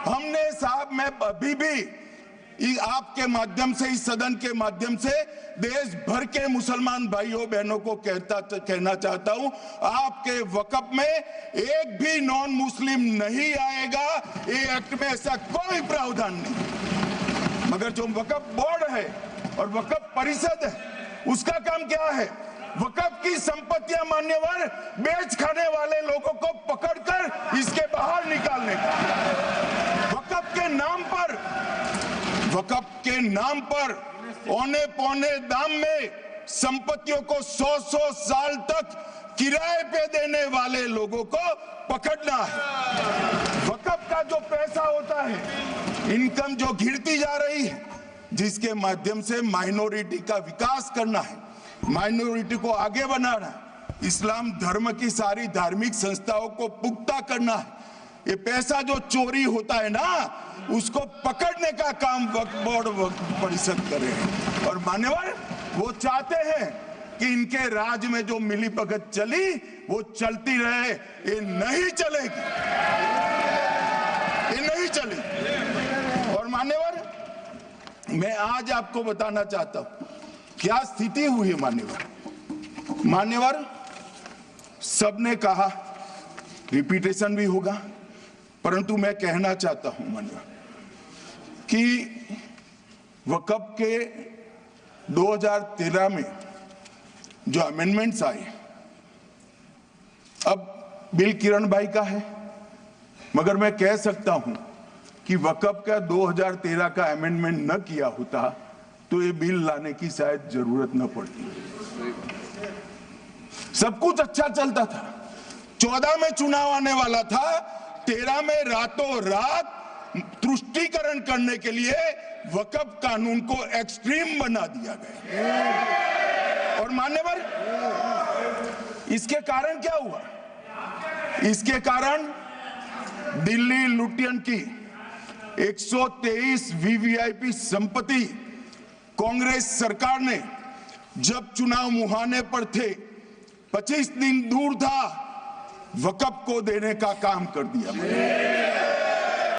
हमने साहब, मैं अभी भी आपके माध्यम से, इस सदन के माध्यम से देश भर के मुसलमान भाइयों बहनों को कहना चाहता हूं, आपके वक्फ में एक भी नॉन मुस्लिम नहीं आएगा। ये एक्ट में ऐसा कोई प्रावधान नहीं। मगर जो वक्फ बोर्ड है और वक्फ परिषद है, उसका काम क्या है? वक्फ की संपत्तियां मान्यवर बेच खाने वाले लोगों को पकड़कर इसके बाहर निकालने का। वक्फ के नाम पर औने पौने दाम में संपत्तियों को 100 साल तक किराए पे देने वाले लोगों को पकड़ना है। वक्फ का जो पैसा होता है, इनकम जो गिरती जा रही है, जिसके माध्यम से माइनॉरिटी का विकास करना है, माइनॉरिटी को आगे बढ़ाना है, इस्लाम धर्म की सारी धार्मिक संस्थाओं को पुख्ता करना है। ये पैसा जो चोरी होता है ना, उसको पकड़ने का काम वक्फ बोर्ड वक्फ परिषद कर रहे हैं। और मान्यवर, वो चाहते हैं कि इनके राज में जो मिलीभगत चली वो चलती रहे। ये नहीं चलेगी, ये नहीं चलेगी। और मान्यवर, मैं आज आपको बताना चाहता हूं क्या स्थिति हुई है। मान्यवर, सबने कहा, रिपीटेशन भी होगा, परंतु मैं कहना चाहता हूं मान्यवर कि वक्फ के 2013 में जो अमेंडमेंट्स आए, अब बिल किरण भाई का है, मगर मैं कह सकता हूं कि वक्फ का 2013 का अमेंडमेंट न किया होता तो ये बिल लाने की शायद जरूरत न पड़ती। सब कुछ अच्छा चलता था। 14 में चुनाव आने वाला था, 13 में रातों रात तुष्टीकरण करने के लिए वक्फ कानून को एक्सट्रीम बना दिया गया। और मान्यवर, इसके कारण क्या हुआ? इसके कारण दिल्ली लुटियन की 123 वीवीआईपी संपत्ति कांग्रेस सरकार ने जब चुनाव मुहाने पर थे, 25 दिन दूर था, वक्फ को देने का काम कर दिया।